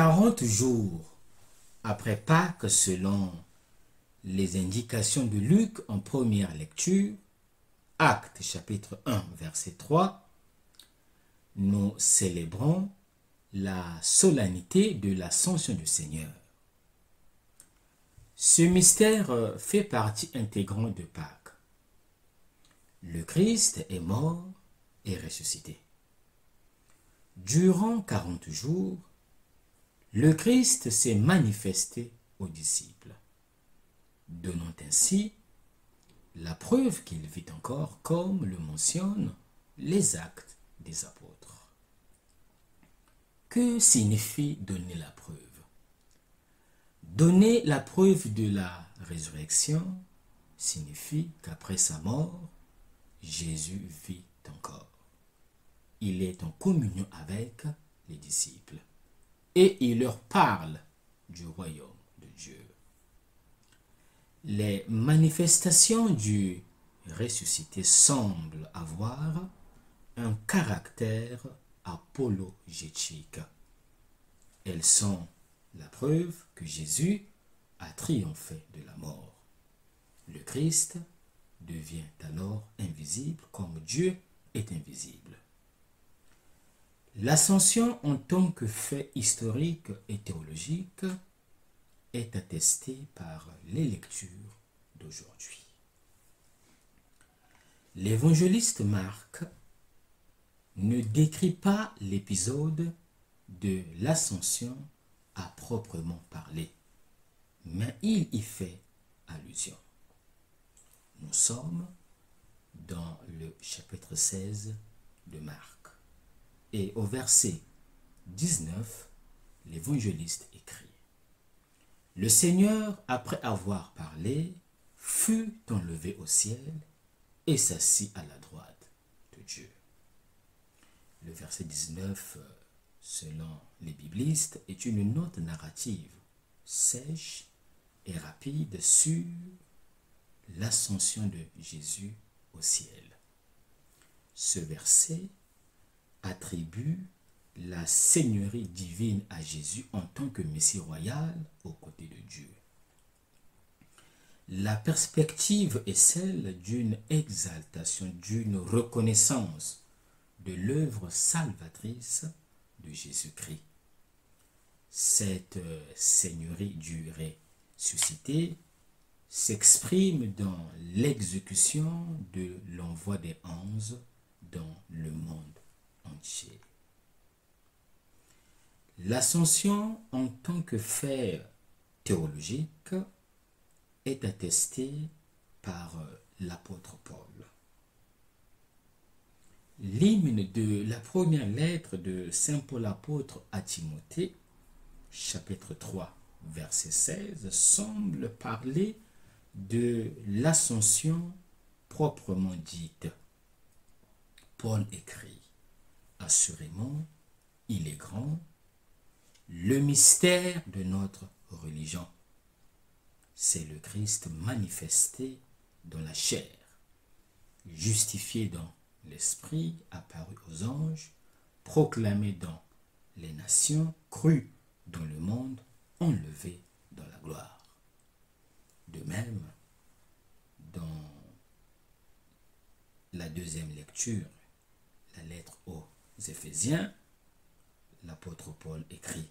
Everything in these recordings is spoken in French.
40 jours après Pâques, selon les indications de Luc en première lecture, Actes chapitre 1 verset 3, nous célébrons la solennité de l'Ascension du Seigneur. Ce mystère fait partie intégrante de Pâques. Le Christ est mort et ressuscité. Durant 40 jours, le Christ s'est manifesté aux disciples, donnant ainsi la preuve qu'il vit encore, comme le mentionnent les actes des apôtres. Que signifie donner la preuve? Donner la preuve de la résurrection signifie qu'après sa mort, Jésus vit encore. Il est en communion avec les disciples et il leur parle du royaume de Dieu. Les manifestations du ressuscité semblent avoir un caractère apologétique. Elles sont la preuve que Jésus a triomphé de la mort. Le Christ devient alors invisible comme Dieu est invisible. L'ascension en tant que fait historique et théologique est attestée par les lectures d'aujourd'hui. L'évangéliste Marc ne décrit pas l'épisode de l'ascension à proprement parler, mais il y fait allusion. Nous sommes dans le chapitre 16 de Marc. Et au verset 19, l'évangéliste écrit: Le Seigneur, après avoir parlé, fut enlevé au ciel et s'assit à la droite de Dieu. Le verset 19, selon les biblistes, est une note narrative sèche et rapide sur l'ascension de Jésus au ciel. Ce verset attribue la seigneurie divine à Jésus en tant que Messie royal aux côtés de Dieu. La perspective est celle d'une exaltation, d'une reconnaissance de l'œuvre salvatrice de Jésus-Christ. Cette seigneurie du ressuscité s'exprime dans l'exécution de l'envoi des anges dans le monde entier. L'ascension en tant que fait théologique est attestée par l'apôtre Paul. L'hymne de la première lettre de Saint Paul apôtre à Timothée, chapitre 3, verset 16, semble parler de l'ascension proprement dite. Paul écrit: Assurément, il est grand, le mystère de notre religion. C'est le Christ manifesté dans la chair, justifié dans l'esprit, apparu aux anges, proclamé dans les nations, cru dans le monde, enlevé dans la gloire. De même, dans la deuxième lecture, la lettre aux Éphésiens, l'apôtre Paul écrit: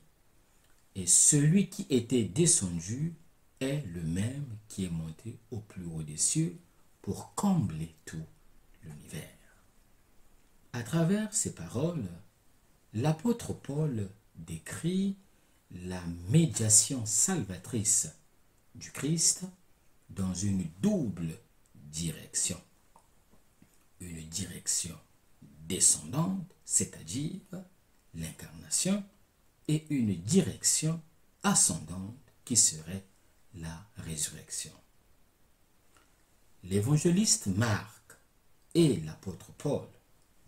Et celui qui était descendu est le même qui est monté au plus haut des cieux pour combler tout l'univers. À travers ces paroles, l'apôtre Paul décrit la médiation salvatrice du Christ dans une double direction. Une direction descendante, c'est-à-dire l'incarnation, et une direction ascendante qui serait la résurrection. L'évangéliste Marc et l'apôtre Paul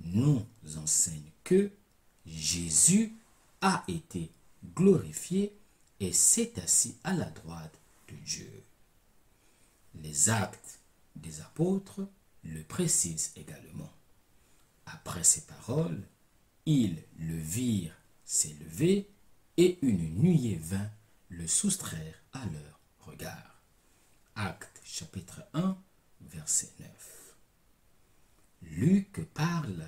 nous enseignent que Jésus a été glorifié et s'est assis à la droite de Dieu. Les actes des apôtres le précisent également. Après ces paroles, ils le virent s'élever et une nuée vint le soustraire à leur regard. Actes chapitre 1, verset 9. Luc parle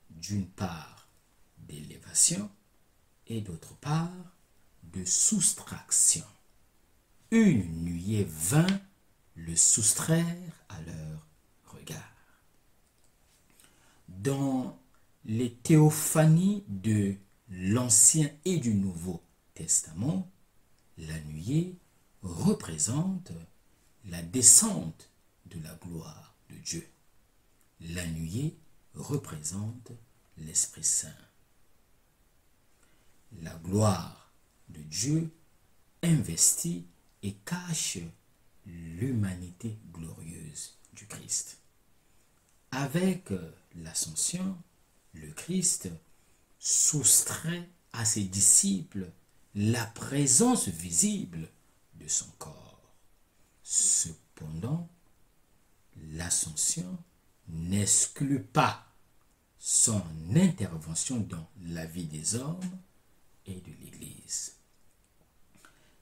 d'une part d'élévation et d'autre part de soustraction. Une nuée vint le soustraire à leur regard. Dans les théophanies de l'Ancien et du Nouveau Testament, la nuée représente la descente de la gloire de Dieu. La nuée représente l'Esprit Saint. La gloire de Dieu investit et cache l'humanité glorieuse du Christ. Avec l'ascension, le Christ soustrait à ses disciples la présence visible de son corps. Cependant, l'ascension n'exclut pas son intervention dans la vie des hommes et de l'Église.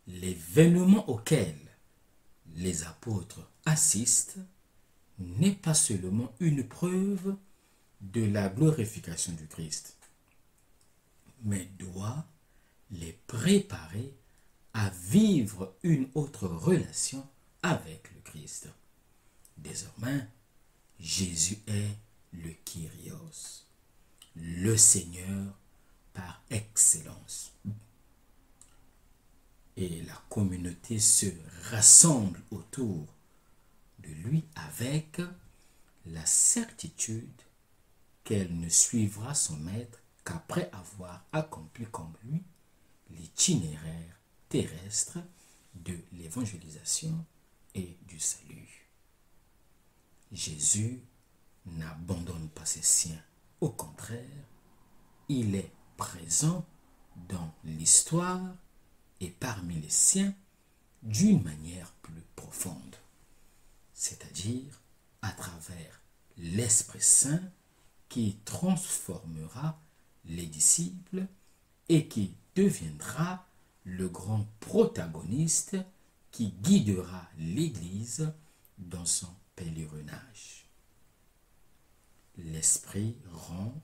L'événement auquel les apôtres assistent n'est pas seulement une preuve de la glorification du Christ, mais doit les préparer à vivre une autre relation avec le Christ. Désormais, Jésus est le Kyrios, le Seigneur par excellence. Et la communauté se rassemble autour de lui avec la certitude qu'elle ne suivra son maître qu'après avoir accompli comme lui l'itinéraire terrestre de l'évangélisation et du salut. Jésus n'abandonne pas ses siens. Au contraire, il est présent dans l'histoire et parmi les siens d'une manière plus profonde, c'est-à-dire à travers l'Esprit Saint qui transformera les disciples et qui deviendra le grand protagoniste qui guidera l'Église dans son pèlerinage. L'Esprit rend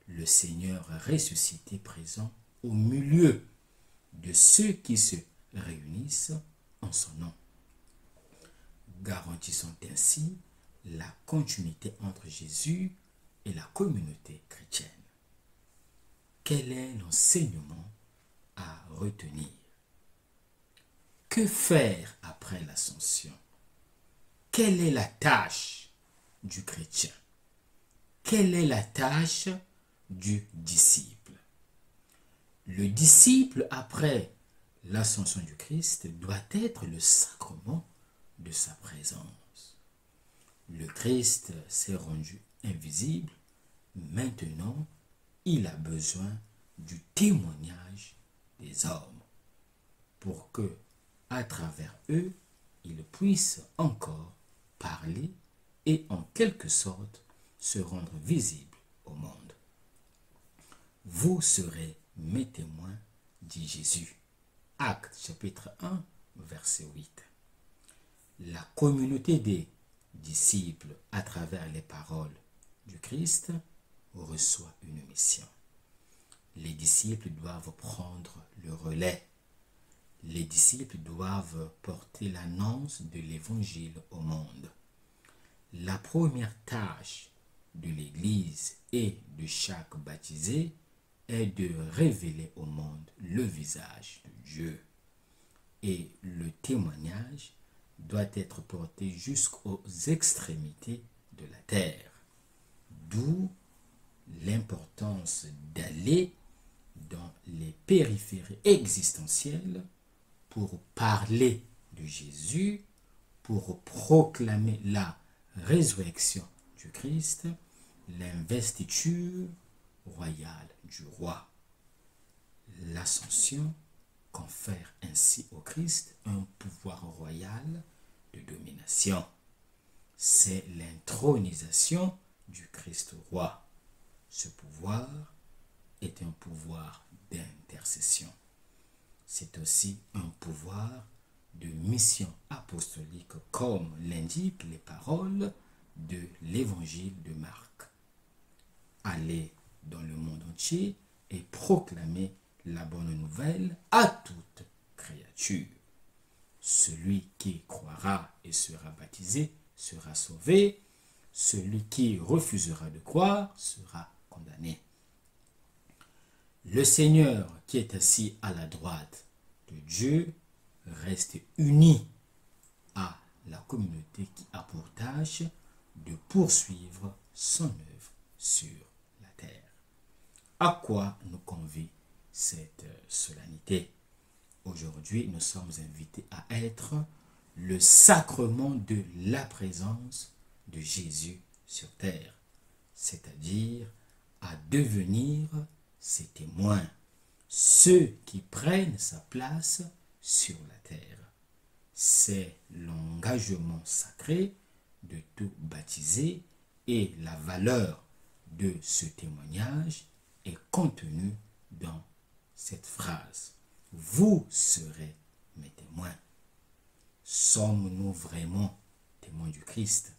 le Seigneur ressuscité présent au milieu de ceux qui se réunissent en son nom, garantissant ainsi la continuité entre Jésus et la communauté chrétienne. Quel est l'enseignement à retenir? Que faire après l'ascension? Quelle est la tâche du chrétien? Quelle est la tâche du disciple? Le disciple, après l'ascension du Christ, doit être le sacrement de sa présence. Le Christ s'est rendu invisible. Maintenant, il a besoin du témoignage des hommes pour que, à travers eux, il puisse encore parler et en quelque sorte se rendre visible au monde. Vous serez mes témoins, dit Jésus. Actes chapitre 1, verset 8. La communauté des disciples, à travers les paroles du Christ, reçoit une mission. Les disciples doivent prendre le relais. Les disciples doivent porter l'annonce de l'évangile au monde. La première tâche de l'Église et de chaque baptisé est de révéler au monde le visage de Dieu. Et le témoignage doit être porté jusqu'aux extrémités de la terre. D'où l'importance d'aller dans les périphéries existentielles pour parler de Jésus, pour proclamer la résurrection du Christ, l'investiture royale du roi. L'ascension confère ainsi au Christ un pouvoir royal de domination. C'est l'intronisation du Christ roi. Ce pouvoir est un pouvoir d'intercession. C'est aussi un pouvoir de mission apostolique, comme l'indiquent les paroles de l'évangile de Marc. Allez dans le monde entier et proclamez la bonne nouvelle à toute créature. Celui qui croira et sera baptisé sera sauvé. Celui qui refusera de croire sera condamné. Le Seigneur qui est assis à la droite de Dieu reste uni à la communauté qui a pour tâche de poursuivre son œuvre sur la terre. À quoi nous convie cette solennité? Aujourd'hui, nous sommes invités à être le sacrement de la présence de Jésus sur terre, c'est-à-dire à devenir ses témoins, ceux qui prennent sa place sur la terre. C'est l'engagement sacré de tout baptiser et la valeur de ce témoignage est contenue dans cette phrase. Vous serez mes témoins. Sommes-nous vraiment témoins du Christ?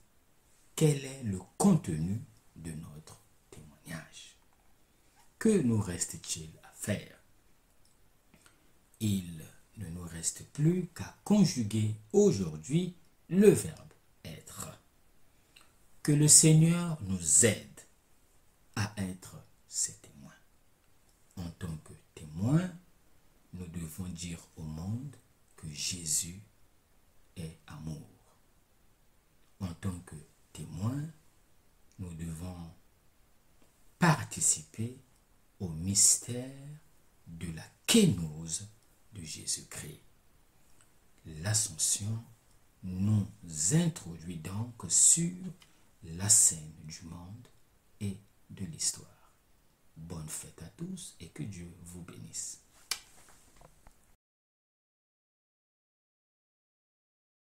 Quel est le contenu de notre témoignage? Que nous reste-t-il à faire? Il ne nous reste plus qu'à conjuguer aujourd'hui le verbe être. Que le Seigneur nous aide à être ses témoins. En tant que témoins, nous devons dire au monde que Jésus est amour. En tant que témoins, nous devons participer au mystère de la kénose de Jésus-Christ. L'Ascension nous introduit donc sur la scène du monde et de l'histoire. Bonne fête à tous et que Dieu vous bénisse.